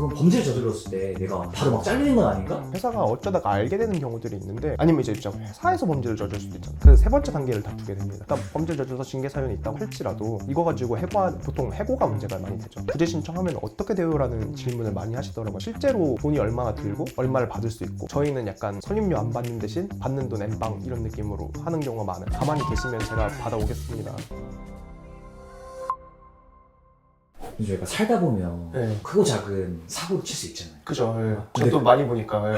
그런 범죄를 저질렀을 때 내가 바로 막 잘리는 건 아닌가? 회사가 어쩌다가 알게 되는 경우들이 있는데, 아니면 이제 진짜 회사에서 범죄를 저질 수도 있잖아요. 그 세 번째 단계를 다투게 됩니다. 그러니까 범죄를 저질러서 징계 사연이 있다고 할지라도 이거 가지고 보통 해고가 문제가 많이 되죠. 구제 신청하면 어떻게 돼요라는 질문을 많이 하시더라고요. 실제로 돈이 얼마나 들고 얼마를 받을 수 있고, 저희는 약간 선임료 안 받는 대신 받는 돈 엠빵 이런 느낌으로 하는 경우가 많아요. 가만히 계시면 제가 받아오겠습니다. 저희가 살다 보면 네. 크고 작은 사고를 칠 수 있잖아요. 그죠. 근데 저도 많이 보니까.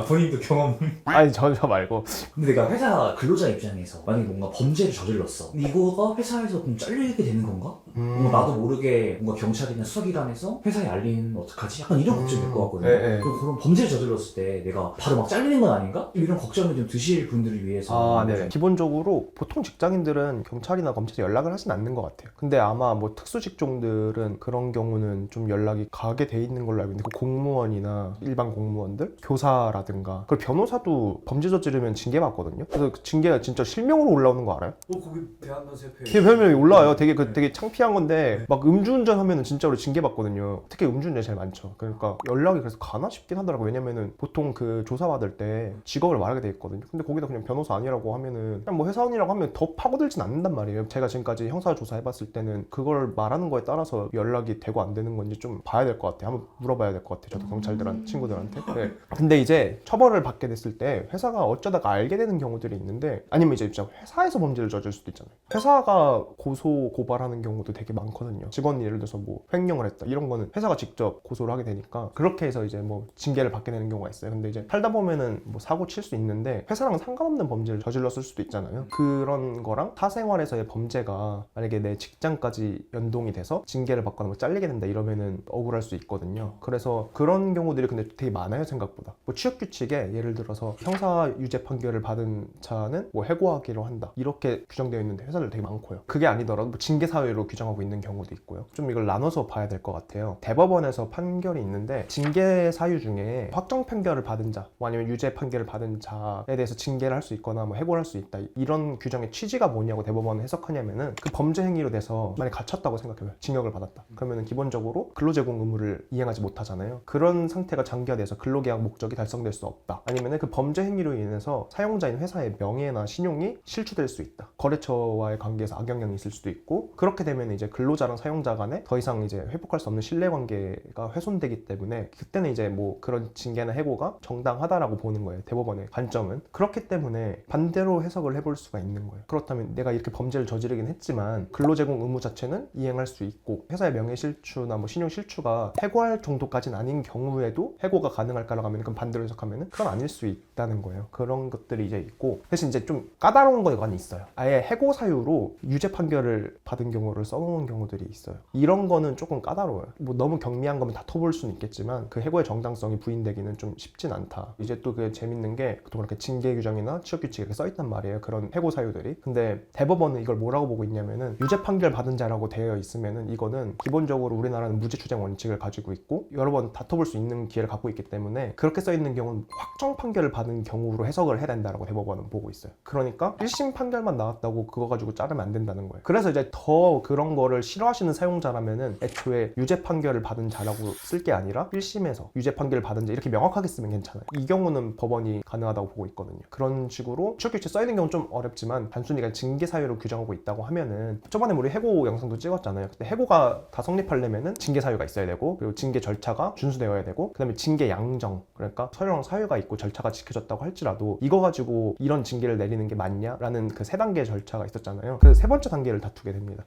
본인도 경험. 아니 저 말고. 근데 내가 회사 근로자 입장에서 만약에 뭔가 범죄를 저질렀어. 근데 이거가 회사에서 그럼 잘리게 되는 건가? 뭔가 나도 모르게 뭔가 경찰이나 수사기관에서 회사에 알리면 어떡하지? 약간 이런 걱정이 될 것 같거든요. 네. 그리고 그런 범죄를 저질렀을 때 내가 바로 막 잘리는 건 아닌가? 이런 걱정을 좀 드실 분들을 위해서. 네. 기본적으로 보통 직장인들은 경찰이나 검찰에 연락을 하진 않는 것 같아요. 근데 아마 뭐 특수 직종들은 그런 경우는 좀 연락이 가게 돼 있는 걸로 알고 있는데, 그 공무원이나 일반 공무원들, 교사라든가, 그리고 변호사도 범죄 저지르면 징계받거든요. 그래서 그 징계가 진짜 실명으로 올라오는 거 알아요? 거기 대한변협회 별명이 올라와요. 되게 창피한 건데, 막 음주운전 하면은 진짜로 징계받거든요. 특히 음주운전이 제일 많죠. 그러니까 연락이 그래서 가나 싶긴 하더라고요. 왜냐면은 보통 그 조사받을 때 직업을 말하게 돼 있거든요. 근데 거기다 그냥 변호사 아니라고 하면은, 그냥 뭐 회사원이라고 하면 더 파고들진 않는단 말이에요. 제가 지금까지 형사 조사해봤을 때는 그걸 말하는 거에 따라서 연락이 되고 안 되는 건지 좀 봐야 될 것 같아요. 한번 물어봐야 될 것 같아요. 저도 경찰들한테, 친구들한테. 네. 근데 이제 처벌을 받게 됐을 때 회사가 어쩌다가 알게 되는 경우들이 있는데, 아니면 이제 진짜 회사에서 범죄를 저질 수도 있잖아요. 회사가 고소 고발하는 경우도 되게 많거든요. 직원이 예를 들어서 뭐 횡령을 했다 이런 거는 회사가 직접 고소를 하게 되니까, 그렇게 해서 이제 뭐 징계를 받게 되는 경우가 있어요. 근데 이제 살다 보면은 뭐 사고 칠 수 있는데 회사랑 상관없는 범죄를 저질렀을 수도 있잖아요. 그런 거랑 사생활에서의 범죄가 만약에 내 직장까지 연동이 돼서 징계를 받거나 뭐 잘리게 된다 이러면은 억울할 수 있거든요. 그래서 그런 경우들이 근데 되게 많아요, 생각보다. 뭐 취업 규칙에 예를 들어서 형사 유죄 판결을 받은 자는 뭐 해고하기로 한다 이렇게 규정되어 있는데 회사들 되게 많고요. 그게 아니더라도 뭐 징계 사유로 규정하고 있는 경우도 있고요. 좀 이걸 나눠서 봐야 될 것 같아요. 대법원에서 판결이 있는데, 징계 사유 중에 확정 판결을 받은 자, 뭐 아니면 유죄 판결을 받은 자에 대해서 징계를 할 수 있거나 뭐 해고를 할 수 있다, 이런 규정의 취지가 뭐냐고 대법원은 해석하냐면은, 그 범죄 행위로 돼서 만약 갇혔다고 생각해요. 징역을 받았다. 그러면은 기본적으로 근로제공 의무를 이행하지 못하잖아요. 그런 상태가 장기화돼서 근로계약 목적이 달성될 수 없다. 아니면은 그 범죄 행위로 인해서 사용자인 회사의 명예나 신용이 실추될 수 있다. 거래처와의 관계에서 악영향이 있을 수도 있고, 그렇게 되면 이제 근로자랑 사용자 간에 더 이상 이제 회복할 수 없는 신뢰관계가 훼손되기 때문에, 그때는 이제 뭐 그런 징계나 해고가 정당하다라고 보는 거예요. 대법원의 관점은. 그렇기 때문에 반대로 해석을 해볼 수가 있는 거예요. 그렇다면 내가 이렇게 범죄를 저지르긴 했지만 근로제공 의무 자체는 이행할 수 있고, 회사의 명예 실추나 뭐 신용 실추가 해고할 정도까지는 아닌 경우에도 해고가 가능할까라고 하면, 그럼 반대로 해석하면은 그건 아닐 수 있다는 거예요. 그런 것들이 이제 있고, 대신 이제 좀 까다로운 거가 있어요. 아예 해고 사유로 유죄 판결을 받은 경우를 써놓은 경우들이 있어요. 이런 거는 조금 까다로워요. 뭐 너무 경미한 거면 다퉈볼 수는 있겠지만 그 해고의 정당성이 부인되기는 좀 쉽진 않다. 이제 또 그 재밌는 게, 보통 이렇게 징계 규정이나 취업 규칙에 이렇게 써있단 말이에요. 그런 해고 사유들이. 근데 대법원은 이걸 뭐라고 보고 있냐면은, 유죄 판결 받은 자라고 되어 있으면은 이거는 기본적으로 우리나라는 무죄 추정 원칙을 가지고 있고 여러 번 다퉈볼 수 있는 기회를 갖고 있기 때문에, 그렇게 써있는 경우는 확정 판결을 받은 경우로 해석을 해야 된다라고 대법원은 보고 있어요. 그러니까 1심 판결만 나왔다고 그거 가지고 자르면 안 된다는 거예요. 그래서 이제 더 그런 거를 싫어하시는 사용자라면은 애초에 유죄 판결을 받은 자라고 쓸 게 아니라 1심에서 유죄 판결을 받은 자 이렇게 명확하게 쓰면 괜찮아요. 이 경우는 법원이 가능하다고 보고 있거든요. 그런 식으로 취업규칙 써있는 경우는 좀 어렵지만, 단순히 그냥 징계 사유로 규정하고 있다고 하면은, 저번에 우리 해고 영상도 찍었잖아요. 근데 해고가 다 성립하려면은 징계 사유가 있어야 되고, 그리고 징계 절차가 준수되어야 되고, 그 다음에 징계 양정, 그러니까 설령 사유가 있고 절차가 지켜졌다고 할지라도 이거 가지고 이런 징계를 내리는 게 맞냐라는 그 세 단계의 절차가 있었잖아요. 그 세 번째 단계를 다투게 됩니다.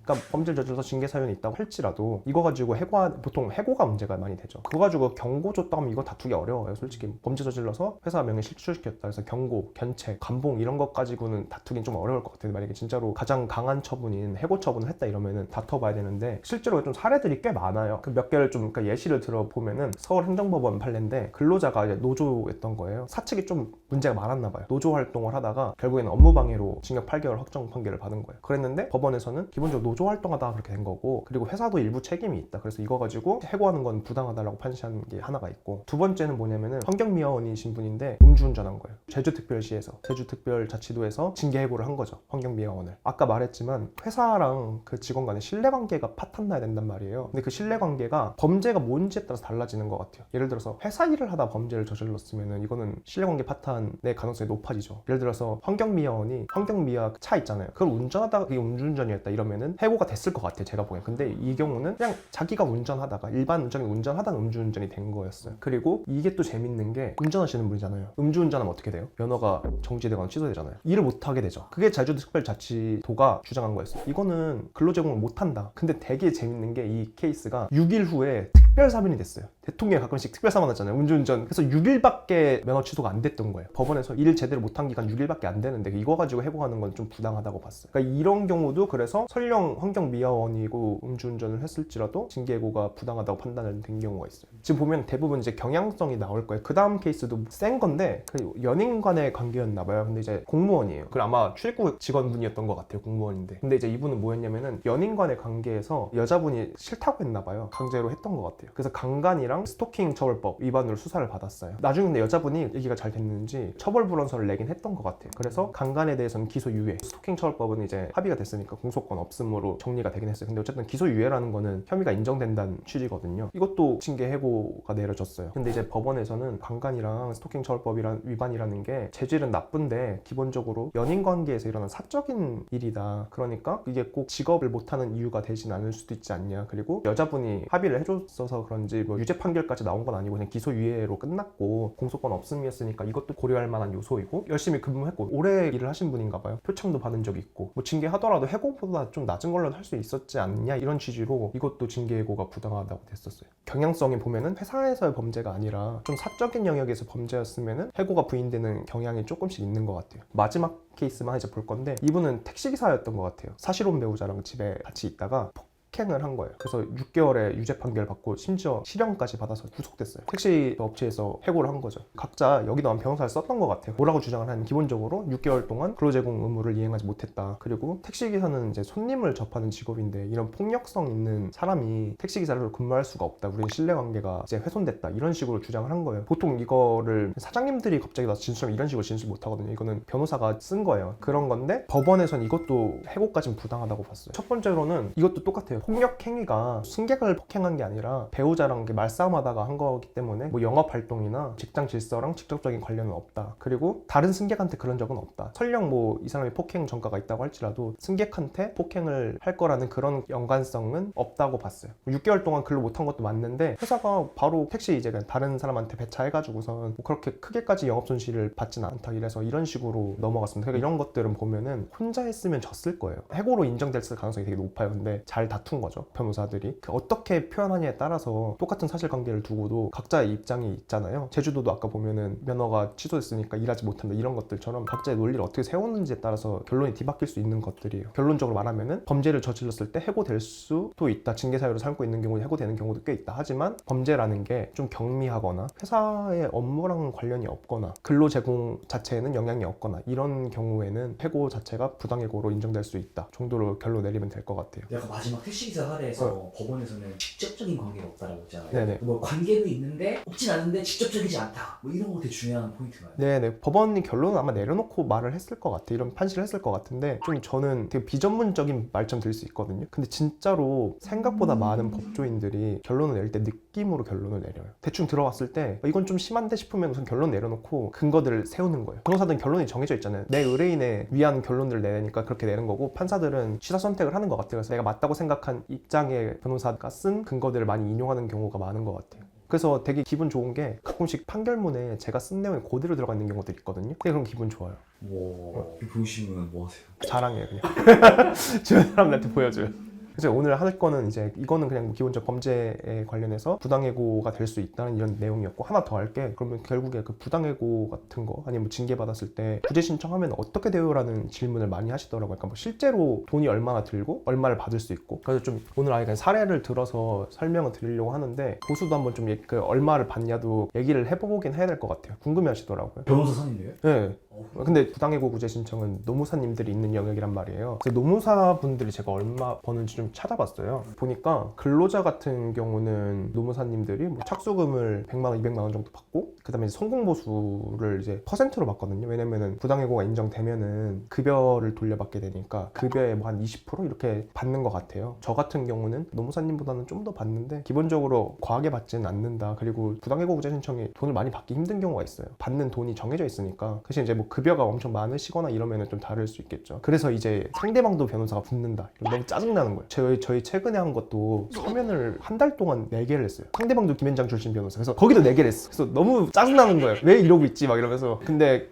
그러니까 범죄를 저질러서 징계 사유는 있다고 할지라도 이거 가지고 보통 해고가 문제가 많이 되죠. 그거 가지고 경고 줬다 하면 이거 다투기 어려워요. 솔직히 범죄 저질러서 회사 명예 실추시켰다 그래서 경고, 견책, 감봉 이런 것 가지고는 다투긴 좀 어려울 것 같아요. 만약에 진짜로 가장 강한 처분인 해고 처분을 했다 이러면은 다퉈봐야 되는데, 실제로 좀 사례들이 꽤 많아요. 그 몇 개를 좀 그러니까 예시를 들어보면은, 서울행정법원 판례인데 근로자가 이제 노조였던 거예요. 사측이 좀 문제가 많았나 봐요. 노조 활동을 하다가 결국에는 업무방해로 징역 8개월 확정 판결을 받은 거예요. 그랬는데 법원에서는 기본적으로 노조 활동하다가 그렇게 된 거고, 그리고 회사도 일부 책임이 있다. 그래서 이거 가지고 해고하는 건 부당하다라고 판시하는 게 하나가 있고, 두 번째는 뭐냐면은 환경미화원이신 분인데 음주운전한 거예요. 제주특별시에서, 제주특별자치도에서 징계해고를 한 거죠, 환경미화원을. 아까 말했지만 회사랑 그 직원 간의 신뢰관계가 파탄나야 된단 말이에요. 근데 그 신뢰관계가 범죄가 뭔지에 따라서 달라지는 것 같아요. 예를 들어서 회사 일을 하다 범죄를 저질렀으면은 이거는 신뢰관계 파탄의 가능성이 높아지죠. 예를 들어서 환경미화원이 환경미화 차 있잖아요, 그걸 운전하다가 그게 음주운전이었다 이러면은 해고가 됐을 것 같아요, 제가 보기엔. 근데 이 경우는 그냥 자기가 운전하다가 일반적인 운전하다가 음주운전이 된 거였어요. 그리고 이게 또 재밌는 게, 운전하시는 분이잖아요. 음주운전하면 어떻게 돼요? 면허가 정지되거나 취소되잖아요. 일을 못하게 되죠. 그게 제주특별자치도가 주장한 거였어요. 이거는 근로제공을 못한다. 근데 되게 재밌는 게 이 케이스가 6일 후에 특별사면이 됐어요. 대통령이 가끔씩 특별사면 하잖아요, 음주운전. 그래서 6일밖에 면허 취소가 안 됐던 거예요. 법원에서 일 제대로 못한 기간 6일밖에 안 되는데 이거 가지고 해고하는 건 좀 부당하다고 봤어요. 그러니까 이런 경우도, 그래서 설령 환경미화원이고 음주운전을 했을지라도 징계해고가 부당하다고 판단을 된 경우가 있어요. 지금 보면 대부분 이제 경향성이 나올 거예요. 그 다음 케이스도 센 건데, 그 연인 간의 관계였나 봐요. 근데 이제 공무원이에요. 그 아마 출입국 직원분이었던 것 같아요, 공무원인데. 근데 이제 이분은 뭐였냐면은 연인 간의 관계에서 여자분이 싫다고 했나 봐요. 강제로 했던 것 같아요. 그래서 강간이랑 스토킹 처벌법 위반으로 수사를 받았어요. 나중에 근데 여자분이 얘기가 잘 됐는지 처벌 불원서를 내긴 했던 것 같아요. 그래서 강간에 대해서는 기소유예, 스토킹 처벌법은 이제 합의가 됐으니까 공소권 없음으로 정리가 되긴 했어요. 근데 어쨌든 기소유예라는 거는 혐의가 인정된다는 취지거든요. 이것도 징계 해고가 내려졌어요. 근데 이제 법원에서는 강간이랑 스토킹 처벌법이란 위반이라는 게 재질은 나쁜데 기본적으로 연인 관계에서 일어난 사적인 일이다. 그러니까 이게 꼭 직업을 못하는 이유가 되진 않을 수도 있지 않냐. 그리고 여자분이 합의를 해줬어서 그런지 뭐 유죄 판결까지 나온 건 아니고 그냥 기소유예로 끝났고 공소권 없음이었으니까 이것도 고려할 만한 요소이고, 열심히 근무했고 오래 일을 하신 분인가 봐요. 표창도 받은 적이 있고, 뭐 징계하더라도 해고보다 좀 낮은 걸로 할 수 있었지 않냐, 이런 취지로 이것도 징계해고가 부당하다고 됐었어요. 경향성이 보면은 회사에서의 범죄가 아니라 좀 사적인 영역에서 범죄였으면은 해고가 부인되는 경향이 조금씩 있는 것 같아요. 마지막 케이스만 이제 볼 건데, 이분은 택시기사였던 것 같아요. 사실혼 배우자랑 집에 같이 있다가 폭행을 한 거예요. 그래서 6개월의 유죄 판결 받고 심지어 실형까지 받아서 구속됐어요. 택시 업체에서 해고를 한 거죠. 각자 여기도 한 변호사를 썼던 것 같아요. 뭐라고 주장을 하는, 기본적으로 6개월 동안 근로제공 의무를 이행하지 못했다. 그리고 택시기사는 이제 손님을 접하는 직업인데 이런 폭력성 있는 사람이 택시기사로 근무할 수가 없다. 우리는 신뢰관계가 이제 훼손됐다. 이런 식으로 주장을 한 거예요. 보통 이거를 사장님들이 갑자기 나서 진술하면 이런 식으로 진술 못 하거든요. 이거는 변호사가 쓴 거예요. 그런 건데 법원에선 이것도 해고까지는 부당하다고 봤어요. 첫 번째로는 이것도 똑같아요. 폭력 행위가 승객을 폭행한 게 아니라 배우자랑 말싸움하다가 한 거기 때문에 뭐 영업 활동이나 직장 질서랑 직접적인 관련은 없다. 그리고 다른 승객한테 그런 적은 없다. 설령 뭐 이 사람이 폭행 전과가 있다고 할지라도 승객한테 폭행을 할 거라는 그런 연관성은 없다고 봤어요. 6개월 동안 근로 못한 것도 맞는데 회사가 바로 택시 이제 다른 사람한테 배차해가지고선 뭐 그렇게 크게까지 영업 손실을 받지는 않다. 이래서 이런 식으로 넘어갔습니다. 그러니까 이런 것들은 보면은 혼자 했으면 졌을 거예요. 해고로 인정됐을 가능성이 되게 높아요. 근데 잘 다툰 거죠, 변호사들이. 어떻게 표현하냐에 따라서 똑같은 사실관계를 두고도 각자의 입장이 있잖아요. 제주도도 아까 보면은 면허가 취소됐으니까 일하지 못한다, 이런 것들처럼 각자의 논리를 어떻게 세우는지에 따라서 결론이 뒤바뀔 수 있는 것들이에요. 결론적으로 말하면은 범죄를 저질렀을 때 해고될 수도 있다. 징계 사유로 삼고 있는 경우에 해고되는 경우도 꽤 있다. 하지만 범죄라는 게 좀 경미하거나 회사의 업무랑 관련이 없거나 근로 제공 자체에는 영향이 없거나 이런 경우에는 해고 자체가 부당해고로 인정될 수 있다 정도로 결론 내리면 될 것 같아요. 약간 마지막 택시기사 사례에서 법원에서는 직접적인 관계가 없다라고 했잖아요. 네네. 뭐 관계는 있는데 없진 않은데 직접적이지 않다. 뭐 이런 거 되게 중요한 포인트가요. 네네. 법원이 결론을 아마 내려놓고 말을 했을 것 같아요. 이런 판시를 했을 것 같은데, 좀 저는 되게 비전문적인 말씀 드릴 수 있거든요. 근데 진짜로 생각보다 많은 법조인들이 결론을 낼 때 느낌으로 결론을 내려요. 대충 들어왔을 때 이건 좀 심한데 싶으면 우선 결론 내려놓고 근거들을 세우는 거예요. 변호사들은 결론이 정해져 있잖아요. 내 의뢰인에 위한 결론들을 내니까 그렇게 내는 거고, 판사들은 취사 선택을 하는 것 같아요. 그래서 내가 맞다고 생각한 입장의 변호사가 쓴 근거들을 많이 인용하는 경우가 많은 것 같아요. 그래서 되게 기분 좋은 게 가끔씩 판결문에 제가 쓴 내용이 그대로 들어가 있는 경우들이 있거든요. 근데 그럼 기분 좋아요. 와, 보시면 뭐 하세요? 자랑해요, 그냥. 주변 사람들한테 보여줘요. 그래서 오늘 할 거는 이제 이거는 그냥 기본적 범죄에 관련해서 부당해고가 될 수 있다는 이런 내용이었고, 하나 더 할게. 그러면 결국에 그 부당해고 같은 거 아니면 뭐 징계 받았을 때 구제 신청하면 어떻게 돼요? 라는 질문을 많이 하시더라고요. 그러니까 뭐 실제로 돈이 얼마나 들고 얼마를 받을 수 있고, 그래서 좀 오늘 아예 사례를 들어서 설명을 드리려고 하는데, 보수도 한번 좀 그 얼마를 받냐도 얘기를 해보긴 해야 될 것 같아요. 궁금해 하시더라고요. 변호사 선임이에요? 네. 근데 부당해고 구제 신청은 노무사님들이 있는 영역이란 말이에요. 그래서 노무사분들이 제가 얼마 버는지 좀 찾아봤어요. 보니까 근로자 같은 경우는 노무사님들이 뭐 착수금을 100만 원, 200만 원 정도 받고 그다음에 성공보수를 이제 퍼센트로 받거든요. 왜냐면은 부당해고가 인정되면은 급여를 돌려받게 되니까 급여의 뭐 한 20% 이렇게 받는 것 같아요. 저 같은 경우는 노무사님보다는 좀 더 받는데 기본적으로 과하게 받지는 않는다. 그리고 부당해고 구제 신청이 돈을 많이 받기 힘든 경우가 있어요. 받는 돈이 정해져 있으니까. 그래서 이제 뭐 급여가 엄청 많으시거나 이러면은 좀 다를 수 있겠죠. 그래서 이제 상대방도 변호사가 붙는다. 너무 짜증나는 거예요. 저희 최근에 한 것도 서면을 한 달 동안 4개를 했어요. 상대방도 김현장 출신 변호사. 그래서 거기도 4개를 했어. 그래서 너무 짜증나는 거예요. 왜 이러고 있지? 막 이러면서. 근데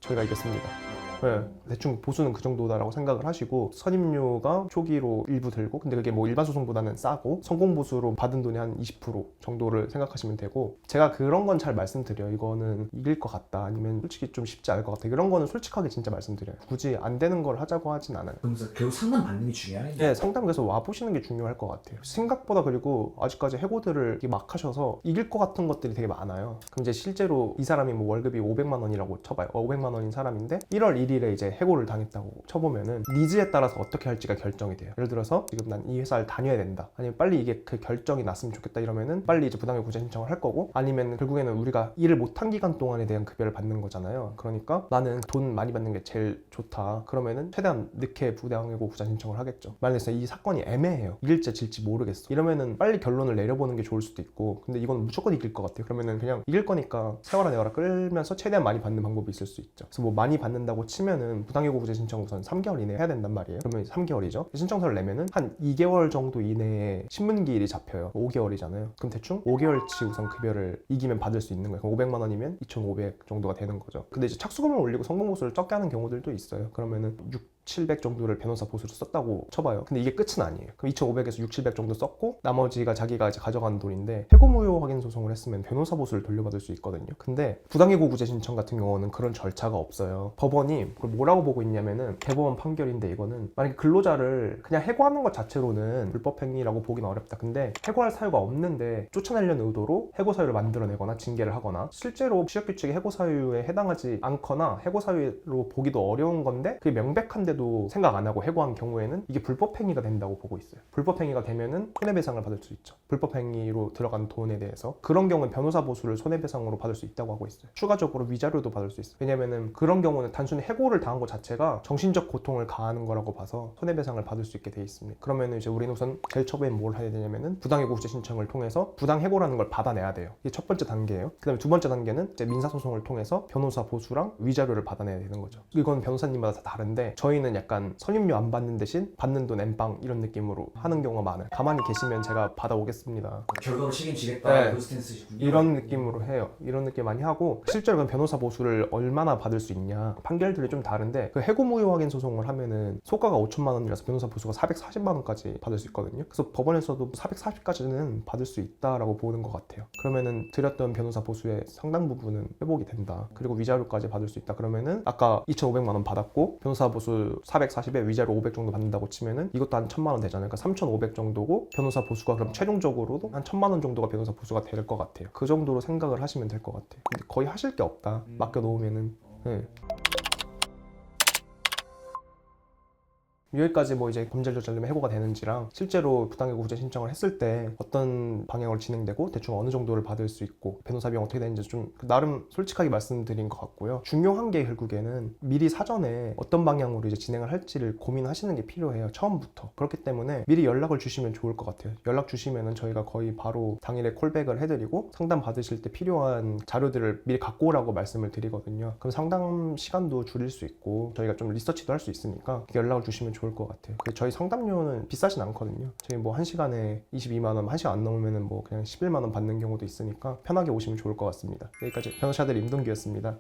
저희가 이겼습니다. 네, 대충 보수는 그 정도다라고 생각을 하시고 선임료가 초기로 일부 들고 근데 그게 뭐 일반 소송보다는 싸고 성공보수로 받은 돈이 한 20% 정도를 생각하시면 되고 제가 그런 건 잘 말씀드려요. 이거는 이길 것 같다 아니면 솔직히 좀 쉽지 않을 것 같다 이런 거는 솔직하게 진짜 말씀드려요. 굳이 안 되는 걸 하자고 하진 않아요. 그러면서 결국 상담 받는 게 중요하네. 네, 상담에서 와보시는 게 중요할 것 같아요. 생각보다 그리고 아직까지 해고들을 막 하셔서 이길 것 같은 것들이 되게 많아요. 그럼 이제 실제로 이 사람이 뭐 월급이 500만 원이라고 쳐봐요. 500만 원인 사람인데 1월 1일에 이제 해고를 당했다고 쳐보면은 니즈에 따라서 어떻게 할지가 결정이 돼요. 예를 들어서 지금 난 이 회사를 다녀야 된다. 아니면 빨리 이게 그 결정이 났으면 좋겠다 이러면은 빨리 이제 부당해고 구제 신청을 할 거고 아니면 결국에는 우리가 일을 못한 기간 동안에 대한 급여를 받는 거잖아요. 그러니까 나는 돈 많이 받는 게 제일 좋다. 그러면은 최대한 늦게 부당해고 구제 신청을 하겠죠. 만약에 이 사건이 애매해요. 이길지 질지 모르겠어. 이러면은 빨리 결론을 내려보는 게 좋을 수도 있고 근데 이건 무조건 이길 것 같아요. 그러면은 그냥 이길 거니까 세월아 내월아 끌면서 최대한 많이 받는 방법이 있을 수 있죠. 그래서 뭐 많이 받는다고 치면은 부당해고 구제 신청 우선 3개월 이내에 해야 된단 말이에요. 그러면 3개월이죠. 신청서를 내면은 한 2개월 정도 이내에 신문기일이 잡혀요. 5개월이잖아요. 그럼 대충 5개월치 우선 급여를 이기면 받을 수 있는 거예요. 그럼 500만 원이면 2,500 정도가 되는 거죠. 근데 이제 착수금을 올리고 성공보수를 적게 하는 경우들도 있어요. 그러면은 700 정도를 변호사 보수로 썼다고 쳐봐요. 근데 이게 끝은 아니에요. 그럼 2,500에서 6, 700 정도 썼고 나머지가 자기가 이제 가져가는 돈인데 해고 무효 확인 소송을 했으면 변호사 보수를 돌려받을 수 있거든요. 근데 부당해고 구제 신청 같은 경우는 그런 절차가 없어요. 법원이 그걸 뭐라고 보고 있냐면은 대법원 판결인데 이거는 만약에 근로자를 그냥 해고하는 것 자체로는 불법행위라고 보기는 어렵다. 근데 해고할 사유가 없는데 쫓아내려는 의도로 해고 사유를 만들어내거나 징계를 하거나 실제로 취업규칙이 해고 사유에 해당하지 않거나 해고 사유로 보기도 어려운 건데 그게 명백한데 도 생각 안 하고 해고한 경우에는 이게 불법행위가 된다고 보고 있어요. 불법행위가 되면은 손해배상을 받을 수 있죠. 불법행위로 들어간 돈에 대해서 그런 경우는 변호사 보수를 손해배상으로 받을 수 있다고 하고 있어요. 추가적으로 위자료도 받을 수 있어요. 왜냐면은 그런 경우는 단순히 해고를 당한 것 자체가 정신적 고통을 가하는 거라고 봐서 손해배상을 받을 수 있게 돼 있습니다. 그러면은 이제 우리는 우선 제일 처음에 뭘 해야 되냐면은 부당해고 구제 신청을 통해서 부당해고라는 걸 받아내야 돼요. 이게 첫 번째 단계예요. 그 다음에 두 번째 단계는 이제 민사소송을 통해서 변호사 보수랑 위자료를 받아내야 되는 거죠. 이건 변호사님마다 다 다른데 저희는 약간 선임료 안 받는 대신 받는 돈 엠빵 이런 느낌으로 하는 경우가 많아요. 가만히 계시면 제가 받아오겠습니다. 결과로 책임지겠다. 네. 그 스탠스이군요. 이런 느낌으로 해요. 이런 느낌 많이 하고 실제로 그럼 변호사 보수를 얼마나 받을 수 있냐 판결들이 좀 다른데 그 해고 무효 확인 소송을 하면은 소가가 5천만 원이라서 변호사 보수가 440만 원까지 받을 수 있거든요. 그래서 법원에서도 440까지는 받을 수 있다라고 보는 것 같아요. 그러면은 드렸던 변호사 보수의 상당 부분은 회복이 된다. 그리고 위자료까지 받을 수 있다. 그러면은 아까 2,500만 원 받았고 변호사 보수 440에 위자료 500 정도 받는다고 치면은 이것도 한 1,000만 원 되잖아요. 그러니까 3,500 정도고 변호사 보수가 그럼 최종적으로도 한 1,000만 원 정도가 변호사 보수가 될 것 같아요. 그 정도로 생각을 하시면 될 것 같아요. 근데 거의 하실 게 없다. 맡겨놓으면은. 네. 여기까지 뭐 이제 범죄 저지르면 해고가 되는지랑 실제로 부당해고 구제 신청을 했을 때 어떤 방향으로 진행되고 대충 어느 정도를 받을 수 있고 변호사 비용 어떻게 되는지 좀 나름 솔직하게 말씀드린 것 같고요. 중요한 게 결국에는 미리 사전에 어떤 방향으로 이제 진행을 할지를 고민하시는 게 필요해요. 처음부터. 그렇기 때문에 미리 연락을 주시면 좋을 것 같아요. 연락 주시면은 저희가 거의 바로 당일에 콜백을 해드리고 상담 받으실 때 필요한 자료들을 미리 갖고 오라고 말씀을 드리거든요. 그럼 상담 시간도 줄일 수 있고 저희가 좀 리서치도 할 수 있으니까 연락을 주시면 좋을 것 같아요. 저희 상담료는 비싸진 않거든요. 저희 뭐 1시간에 22만 원, 1시간 안 넘으면은 뭐 그냥 11만 원 받는 경우도 있으니까 편하게 오시면 좋을 것 같습니다. 여기까지 변호사들 임동규였습니다.